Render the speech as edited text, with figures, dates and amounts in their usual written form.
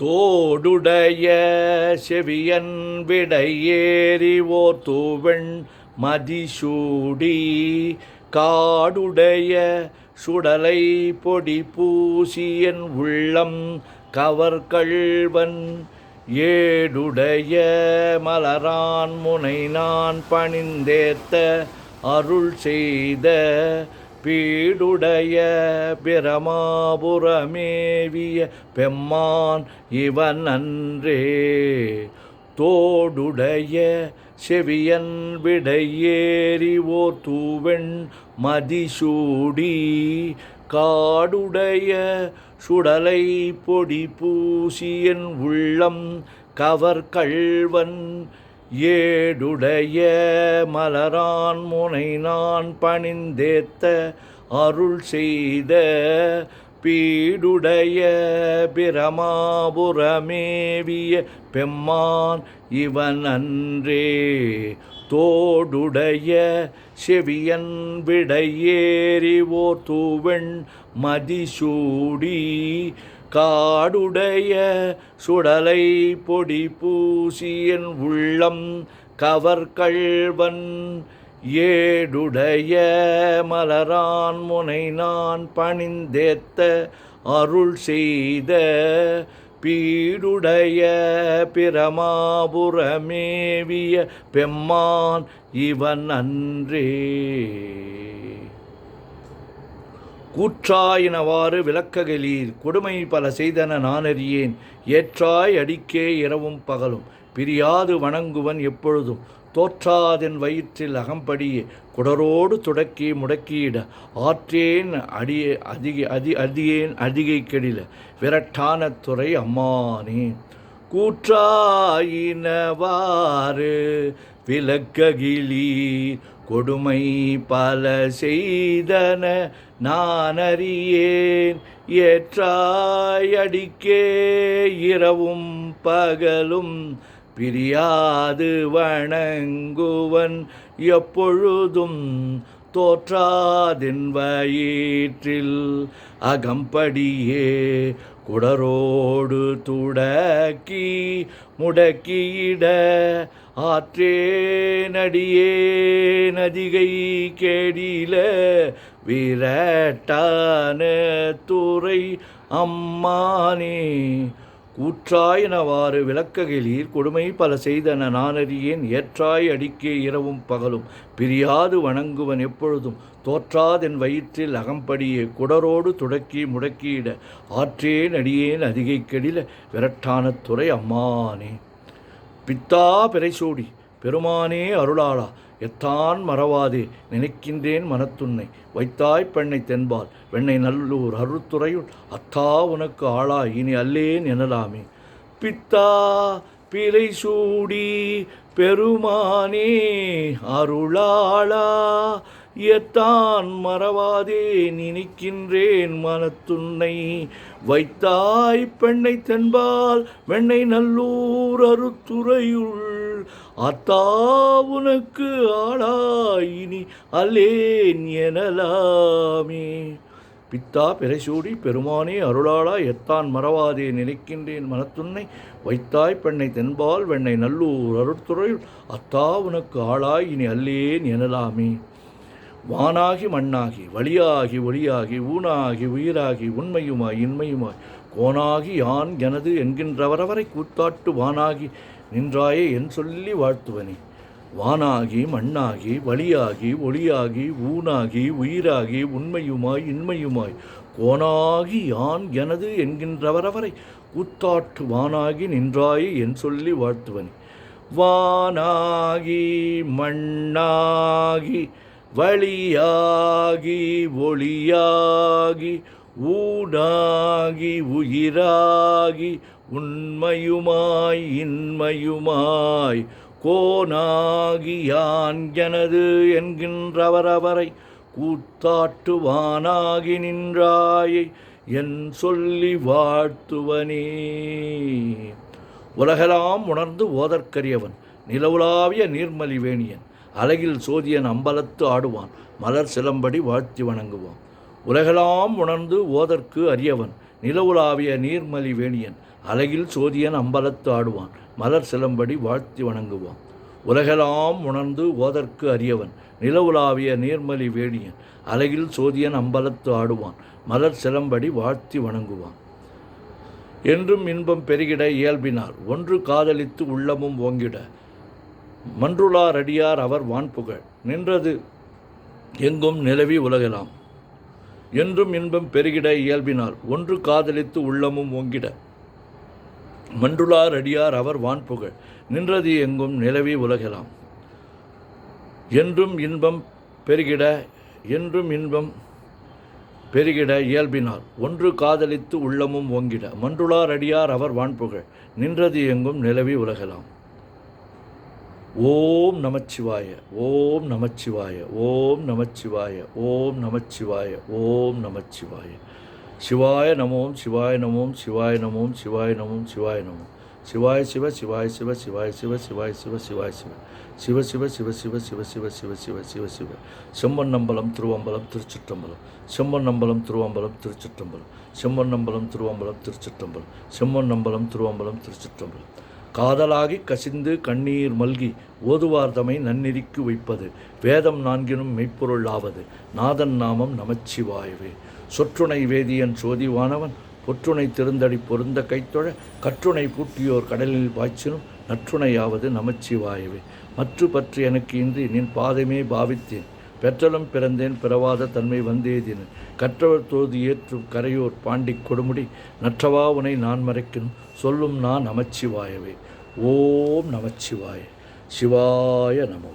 தோடுடைய செவியன் விடையேறி ஓர் தூவெண் மதிசூடி காடுடைய சுடலை பொடி பூசியன் உள்ளம் கவர்கள்வன் ஏடுடைய மலரான் முனை நான் பணிந்தேத்த அருள் செய்த பீடுடைய பிரமாபுரமேவிய பெம்மான் இவன் அன்றே. தோடுடைய செவியன் விடையேறி ஓர் தூவெண் மதிசூடி காடுடைய சுடலை பொடி பூசியன் உள்ளம் கவர்கள்வன் ஏடுடைய மலரான் முனை நான் பணிந்தேத்த அருள் செய்த பீடுடைய பிரமாபுரமேவிய பெம்மான் இவன் அன்றே. தோடுடைய செவியன் விடையேறி ஓர் தூவெண் மதிசூடி காடுடைய சுடலை பொடி பூசியன் உள்ளம் கவர்கள்வன் ஏடுடைய மலரான் முனை நான் பணிந்தேத்த அருள் செய்த பீடுடைய பிரமாபுரமேவிய பெம்மான் இவன் அன்றே. கூற்றாயினவாறு விளக்ககளீர் கொடுமை பல செய்தன நானறியேன் ஏற்றாய் அடிக்கே இரவும் பகலும் பிரியாது வணங்குவன் எப்பொழுதும் தோற்றாதென் வயிற்றில் அகம்படியே குடரோடு துடக்கி முடக்கியிட ஆற்றேன் அதியேன் அதிகை கெடில விரட்டான துறை அம்மானே. கூற்றாயினவாறு விளக்ககிலீர் கொடுமை பல செய்தன நானறியேன் ஏற்றாய் அடிக்கே இரவும் பகலும் பிரியாது வணங்குவன் எப்பொழுதும் தோற்றாதென் வயிற்றில் அகம்படியே குடரோடு துடக்கி முடக்கியிட ஆற்றேனடியே நதிகை கேடில விரட்டான துறை அம்மானே. கூற்றாயினவாறு விளக்ககிலீர் கொடுமை பல செய்தன நானறியேன் ஏற்றாய் அடிக்கே இரவும் பகலும் பிரியாது வணங்குவன் எப்பொழுதும் தோற்றாதென் வயிற்றில் அகம்படியே குடரோடு துடக்கி முடக்கியிட ஆற்றேன் அடியேன் அதிகை கெடில விரட்டான துறை அம்மானே. பித்தா பிறைசூடி பெருமானே அருளாளா எத்தான் மறவாதே நினைக்கின்றேன் மனத்துன்னை வைத்தாய் பெண்ணை தென்பால் வெண்ணை நல்லூர் அருத்துறையுள் அத்தா உனக்கு ஆளா இனி அல்லேன் எனலாமே. பித்தா பிறைசூடி பெருமானே அருளாளா எத்தான் மறவாதே நினைக்கின்றேன் மனத்துன்னை வைத்தாய் பெண்ணை தென்பால் வெண்ணை நல்லூர் அருத்துறையுள் அத்தா உனக்கு ஆளாயினி அல்லேன் எனலாமே. பித்தா பிறைசூடி பெருமானே அருளாளா எத்தான் மறவாதே நினைக்கின்றேன் மனத்துன்னை வைத்தாய் பெண்ணை தென்பால் வெண்ணை நல்லூர் அருட்துறையுள் அத்தா உனக்கு ஆளாய் இனி அல்லேன் எனலாமே. வானாகி மண்ணாகி வழியாகி ஒளியாகி ஊனாகி உயிராகி உண்மையுமாய் இன்மையுமாய் கோனாகி யான் எனது என்கின்றவரவரை கூத்தாட்டு வானாகி நின்றாயே என் சொல்லி வாழ்த்துவனே. வானாகி மண்ணாகி வழியாகி ஒளியாகி ஊனாகி உயிராகி உண்மையுமாய் இன்மையுமாய் கோனாகி யான் எனது என்கின்றவரவரை கூத்தாட்டு வானாகி நின்றாயே என் சொல்லி வாழ்த்துவனே. வானாகி மண்ணாகி வழியாகி ஒளியாகி ஊனாகி உயிராகி உண்மையுமாய் இன்மையுமாய் கோனாகி யான் எனது என்கின்றவரவரை கூத்தாட்டுவானாகி நின்றாயை என் சொல்லி வாழ்த்துவனே. உலகெல்லாம் உணர்ந்து ஓதற்கரியவன் நிலவுலாவிய நீர்மலிவேணியன் அழகில் சோதியன் அம்பலத்து ஆடுவான் மலர் சிலம்படி வாழ்த்தி வணங்குவான். உலகெல்லாம் உணர்ந்து ஓதற்கு அரியவன் நிலவுலாவிய நீர்மலி வேணியன் அழகில் சோதியன் அம்பலத்து ஆடுவான் மலர் சிலம்படி வாழ்த்தி வணங்குவான். உலகெல்லாம் உணர்ந்து ஓதற்கு அறியவன் நிலவுலாவிய நீர்மலி வேணியன் அழகில் சோதியன் அம்பலத்து ஆடுவான் மலர் சிலம்படி வாழ்த்தி வணங்குவான். என்றும் இன்பம் பெருகிட இயல்பினார் ஒன்று காதலித்து உள்ளமும் ஓங்கிட மன்றுளார் அடியார் அவர் வான்புகழ் நின்றது எங்கும் நிலவி உலகெல்லாம். என்றும் இன்பம் பெருகிட இயல்பினால் ஒன்று காதலித்து உள்ளமும் ஓங்கிட மன்றுளார் அடியார் அவர் வான்புகழ் நின்றது எங்கும் நிலவி உலகெல்லாம். என்றும் இன்பம் பெருகிட இயல்பினால் ஒன்று காதலித்து உள்ளமும் ஓங்கிட மன்றுளார் அடியார் அவர் வான்புகழ் நின்றது எங்கும் நிலவி உலகெல்லாம். ஓம் நமச்சிவாய ஓம் நமச்சிவாய ஓம் நமச்சிவாய ஓம் நமச்சிவாய ஓம் நமச்சிவாய. சிவாய நமோம் சிவாய நமோம் சிவாய நமோம் சிவாய நமோம் சிவாய நமோம். சிவாய சிவ சிவாய சிவ சிவாய சிவ சிவாய சிவ சிவாய சிவ சிவ சிவ சிவ சிவ சிவ சிவ சிவ சிவ சிவ சிவ. செம்பொன்னம்பலம் திருவம்பலம் திருச்சிற்றம்பலம். செம்பொன்னம்பலம் திருவம்பலம் திருச்சிற்றம்பலம். செம்பொன்னம்பலம் திருவம்பலம் திருச்சிற்றம்பலம். செம்பொன்னம்பலம் திருவம்பலம் திருச்சிற்றம்பலம். காதலாகி கசிந்து கண்ணீர் மல்கி ஓதுவார்தமை நன்னெறிக்கு வைப்பது வேதம் நான்கினும் மெய்ப்பொருள் ஆவது நாதன் நாமம் நமச்சிவாயவே. சொற்றுணை வேதியன் சோதிவானவன் பொற்றுணை திருந்தடி பொருந்த கைத்தொழ கற்றுணை பூட்டியோர் கடலில் பாய்ச்சினும் நற்றுணையாவது நமச்சிவாயவே. மற்று பற்றி எனக்கு இன்றி நின் பாதமே பாவித்தேன் பெற்றலும் பிறந்தேன் பிறவாத தன்மை வந்தேதின் கற்றவர் தோது ஏற்றும் கரையோர் பாண்டி கொடுமுடி நற்றவா உனை நான் மறைக்கணும் சொல்லும் நான் நமச்சிவாயவே. ஓம் நமச்சிவாய. சிவாய நமோ.